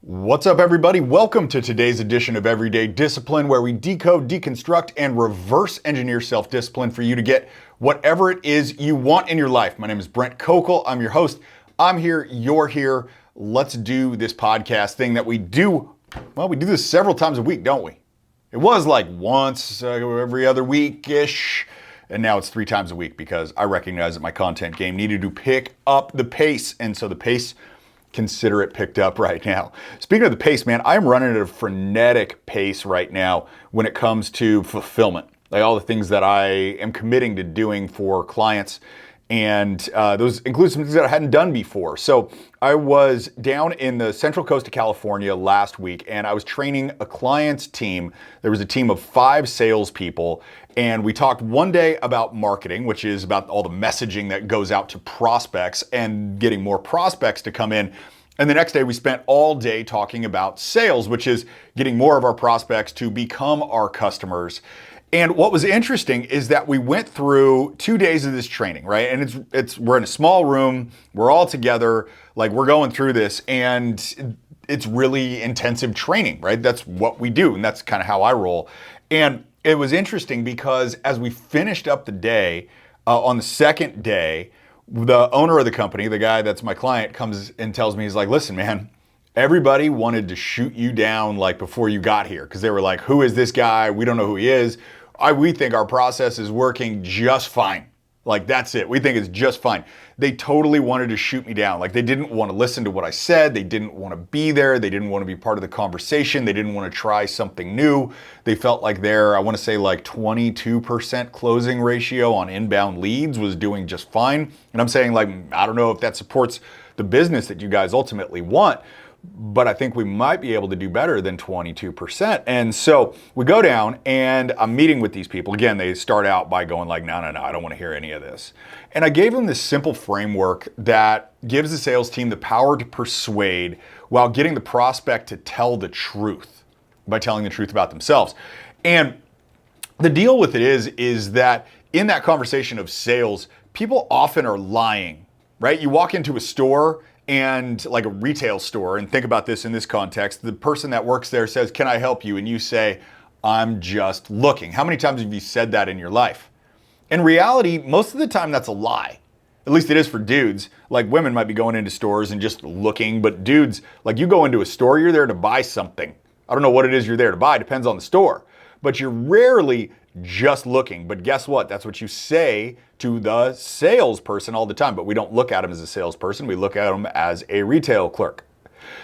What's up, everybody? Welcome to today's edition of Everyday Discipline, where we decode, deconstruct, and reverse engineer self-discipline for you to get whatever it is you want in your life. My name is Brent Kokel. I'm your host. I'm here. You're here. Let's do this podcast thing that we do. Well, we do this several times a week, don't we? It was like once every other week-ish, and now it's 3 times a week because I recognize that my content game needed to pick up the pace, and so the pace, consider it picked up right now. Speaking of the pace, man, I'm running at a frenetic pace right now when it comes to fulfillment. Like all the things that I am committing to doing for clients, and those include some things that I hadn't done before. So I was down in the central coast of California last week, and I was training a client's team. There was a team of 5 salespeople, and we talked one day about marketing, which is about all the messaging that goes out to prospects and getting more prospects to come in. And the next day we spent all day talking about sales, which is getting more of our prospects to become our customers. And what was interesting is that we went through 2 days of this training, right? And we're in a small room, we're all together, like we're going through this, and it's really intensive training, right? That's what we do, and that's kind of how I roll. And it was interesting because as we finished up the day, on the second day, the owner of the company, the guy that's my client, comes and tells me, he's like, listen, man, everybody wanted to shoot you down like before you got here, because they were like, who is this guy? We don't know who he is. We think our process is working just fine. Like, that's it. We think it's just fine. They totally wanted to shoot me down. Like, they didn't want to listen to what I said. They didn't want to be there. They didn't want to be part of the conversation. They didn't want to try something new. They felt like their, I want to say like 22% closing ratio on inbound leads was doing just fine. And I'm saying, like, I don't know if that supports the business that you guys ultimately want, but I think we might be able to do better than 22%. And so we go down and I'm meeting with these people. Again, they start out by going like, no, I don't want to hear any of this. And I gave them this simple framework that gives the sales team the power to persuade while getting the prospect to tell the truth by telling the truth about themselves. And the deal with it is that in that conversation of sales, people often are lying, right? You walk into a store, and like a retail store, and think about this in this context, the person that works there says, can I help you? And you say, I'm just looking. How many times have you said that in your life? In reality, most of the time that's a lie. At least it is for dudes. Like, women might be going into stores and just looking, but dudes, like, you go into a store, you're there to buy something. I don't know what it is you're there to buy, depends on the store. But you're rarely just looking. But guess what? That's what you say to the salesperson all the time. But we don't look at him as a salesperson. We look at him as a retail clerk.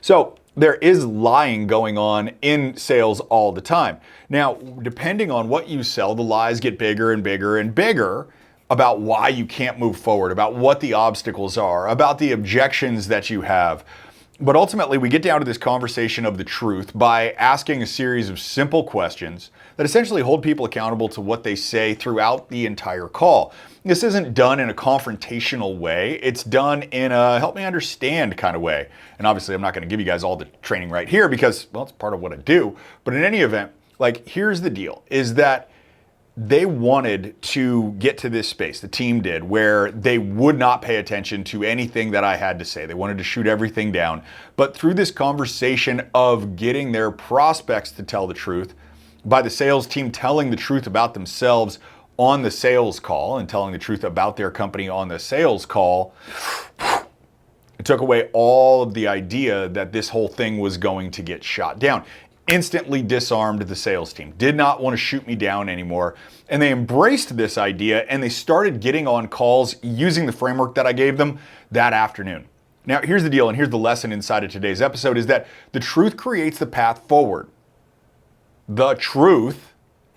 So there is lying going on in sales all the time. Now, depending on what you sell, the lies get bigger and bigger and bigger about why you can't move forward, about what the obstacles are, about the objections that you have. But ultimately, we get down to this conversation of the truth by asking a series of simple questions that essentially hold people accountable to what they say throughout the entire call. This isn't done in a confrontational way. It's done in a help me understand kind of way. And obviously, I'm not going to give you guys all the training right here because, well, it's part of what I do. But in any event, like, here's the deal, is that they wanted to get to this space, the team did, where they would not pay attention to anything that I had to say. They wanted to shoot everything down. But through this conversation of getting their prospects to tell the truth, by the sales team telling the truth about themselves on the sales call and telling the truth about their company on the sales call, it took away all of the idea that this whole thing was going to get shot down. Instantly disarmed the sales team, did not want to shoot me down anymore. And they embraced this idea and they started getting on calls using the framework that I gave them that afternoon. Now, here's the deal, and here's the lesson inside of today's episode, is that the truth creates the path forward. The truth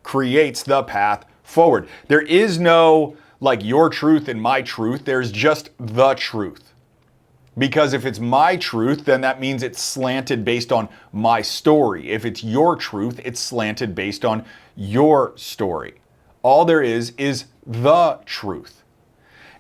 creates the path forward. There is no like your truth and my truth. There's just the truth. Because if it's my truth, then that means it's slanted based on my story. If it's your truth, it's slanted based on your story. All there is the truth.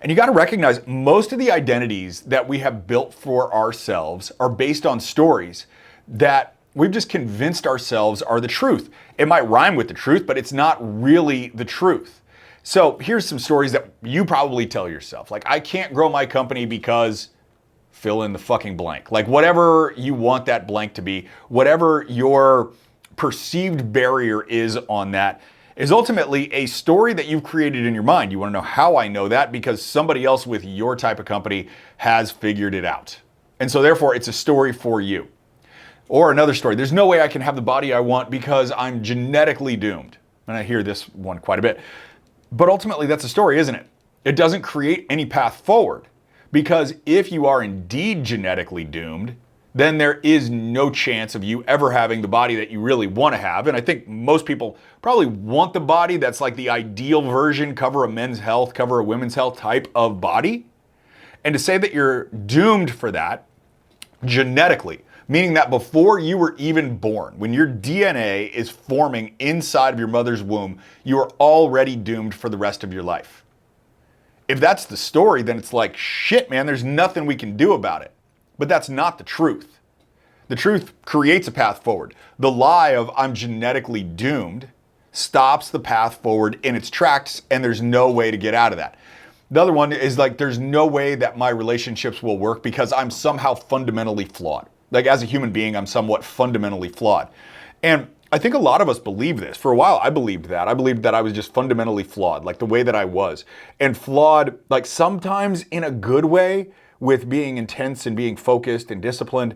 And you got to recognize most of the identities that we have built for ourselves are based on stories that we've just convinced ourselves are the truth. It might rhyme with the truth, but it's not really the truth. So here's some stories that you probably tell yourself. Like, I can't grow my company because fill in the fucking blank. Like whatever you want that blank to be, whatever your perceived barrier is on that is ultimately a story that you've created in your mind. You want to know how I know that? Because somebody else with your type of company has figured it out. And so therefore it's a story for you. Or another story, there's no way I can have the body I want because I'm genetically doomed. And I hear this one quite a bit. But ultimately that's a story, isn't it? It doesn't create any path forward. Because if you are indeed genetically doomed, then there is no chance of you ever having the body that you really want to have. And I think most people probably want the body that's like the ideal version, cover a men's health, cover a women's health type of body. And to say that you're doomed for that genetically, meaning that before you were even born, when your DNA is forming inside of your mother's womb, you are already doomed for the rest of your life. If that's the story, then it's like, shit, man, there's nothing we can do about it. But that's not the truth. The truth creates a path forward. The lie of I'm genetically doomed stops the path forward in its tracks, and there's no way to get out of that. The other one is like, there's no way that my relationships will work because I'm somehow fundamentally flawed. Like as a human being, I'm somewhat fundamentally flawed. And I think a lot of us believe this. For a while, I believed that. I believed that I was just fundamentally flawed, like the way that I was. And flawed, like sometimes in a good way, with being intense and being focused and disciplined.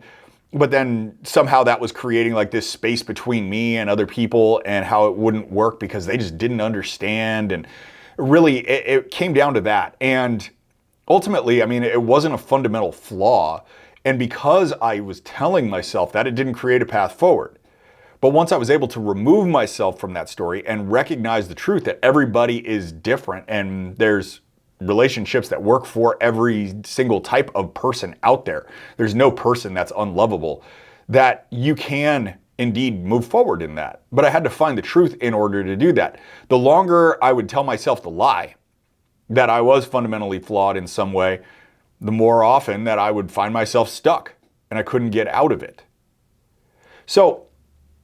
But then somehow that was creating like this space between me and other people and how it wouldn't work because they just didn't understand. And really, it came down to that. And ultimately, I mean, it wasn't a fundamental flaw. And because I was telling myself that, it didn't create a path forward. But once I was able to remove myself from that story and recognize the truth that everybody is different and there's relationships that work for every single type of person out there, there's no person that's unlovable, that you can indeed move forward in that. But I had to find the truth in order to do that. The longer I would tell myself the lie that I was fundamentally flawed in some way, the more often that I would find myself stuck and I couldn't get out of it. So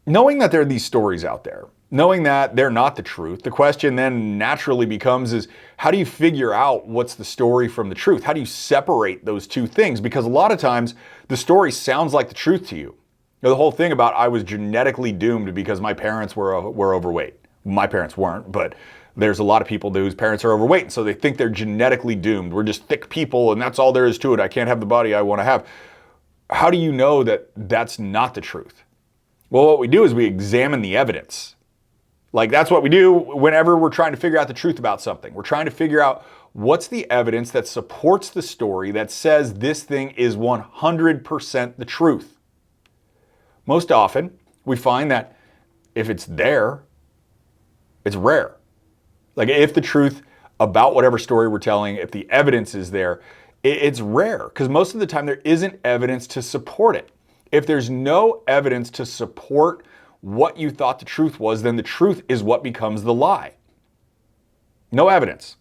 knowing that there are these stories out there, knowing that they're not the truth, the question then naturally becomes is, how do you figure out what's the story from the truth? How do you separate those two things? Because a lot of times the story sounds like the truth to you. The whole thing about I was genetically doomed because my parents were overweight. My parents weren't, but there's a lot of people whose parents are overweight, and so they think they're genetically doomed. We're just thick people, and that's all there is to it. I can't have the body I want to have. How do you know that that's not the truth? Well, what we do is we examine the evidence. Like that's what we do whenever we're trying to figure out the truth about something. We're trying to figure out what's the evidence that supports the story that says this thing is 100% the truth. Most often, we find that if it's there, it's rare. Like if the truth about whatever story we're telling, if the evidence is there, it's rare because most of the time there isn't evidence to support it. If there's no evidence to support what you thought the truth was, then the truth is what becomes the lie. No evidence.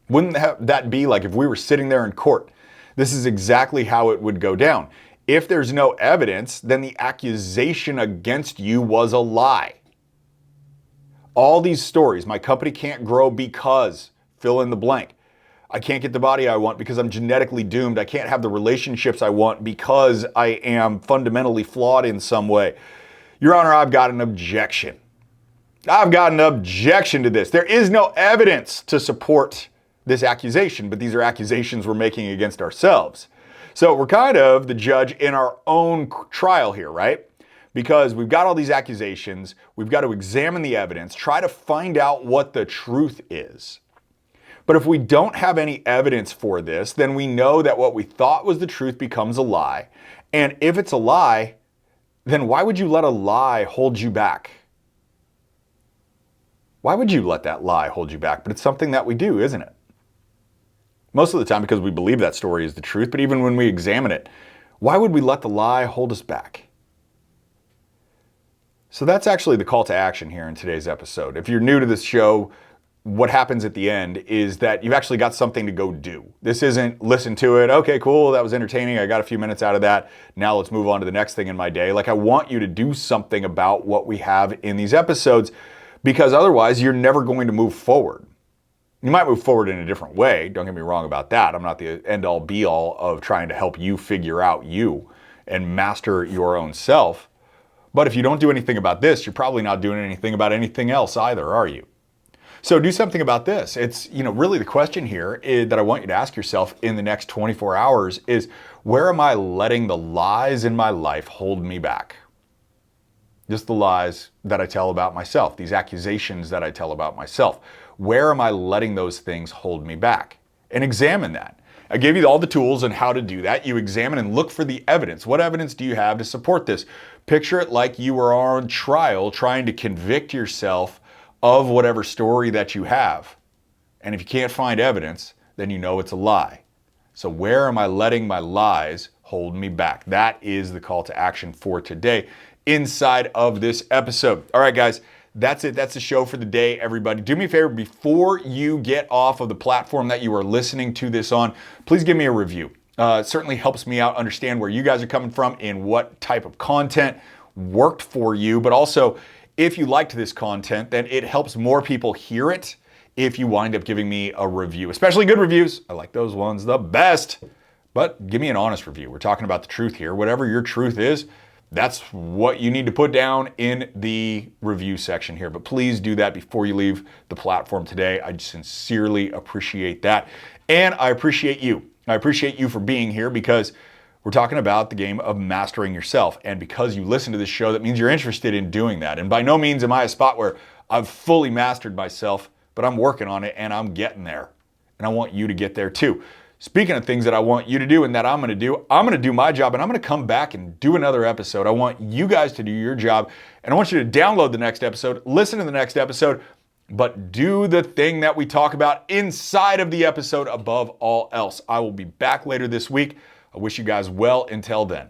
Wouldn't that be like if we were sitting there in court? This is exactly how it would go down. If there's no evidence, then the accusation against you was a lie. All these stories, my company can't grow because, fill in the blank. I can't get the body I want because I'm genetically doomed. I can't have the relationships I want because I am fundamentally flawed in some way. Your Honor, I've got an objection. I've got an objection to this. There is no evidence to support this accusation, but these are accusations we're making against ourselves. So we're kind of the judge in our own trial here, right? Because we've got all these accusations, we've got to examine the evidence, try to find out what the truth is. But if we don't have any evidence for this, then we know that what we thought was the truth becomes a lie. And if it's a lie, then why would you let a lie hold you back? Why would you let that lie hold you back? But it's something that we do, isn't it? Most of the time because we believe that story is the truth, but even when we examine it, why would we let the lie hold us back? So that's actually the call to action here in today's episode. If you're new to this show, what happens at the end is that you've actually got something to go do. This isn't listen to it, okay, cool, that was entertaining, I got a few minutes out of that, now let's move on to the next thing in my day. Like I want you to do something about what we have in these episodes because otherwise you're never going to move forward. You might move forward in a different way. Don't get me wrong about that. I'm not the end all be all of trying to help you figure out you and master your own self. But if you don't do anything about this, you're probably not doing anything about anything else either, are you? So do something about this. It's, really the question here that I want you to ask yourself in the next 24 hours is, where am I letting the lies in my life hold me back? Just the lies that I tell about myself, these accusations that I tell about myself. Where am I letting those things hold me back? And examine that. I gave you all the tools on how to do that. You examine and look for the evidence. What evidence do you have to support this? Picture it like you were on trial trying to convict yourself of whatever story that you have. And if you can't find evidence, then you know it's a lie. So where am I letting my lies hold me back? That is the call to action for today inside of this episode. All right, guys, that's it. That's the show for the day, everybody. Do me a favor, before you get off of the platform that you are listening to this on, please give me a review. It certainly helps me out understand where you guys are coming from and what type of content worked for you. But also, if you liked this content, then it helps more people hear it if you wind up giving me a review, especially good reviews. I like those ones the best. But give me an honest review. We're talking about the truth here. Whatever your truth is, that's what you need to put down in the review section here. But please do that before you leave the platform today. I sincerely appreciate that. And I appreciate you. I appreciate you for being here, because we're talking about the game of mastering yourself. And because you listen to this show, that means you're interested in doing that. And by no means am I a spot where I've fully mastered myself, but I'm working on it and I'm getting there. And I want you to get there too. Speaking of things that I want you to do and that I'm going to do my job, and I'm going to come back and do another episode. I want you guys to do your job, and I want you to download the next episode, listen to the next episode, but do the thing that we talk about inside of the episode above all else. I will be back later this week. I wish you guys well until then.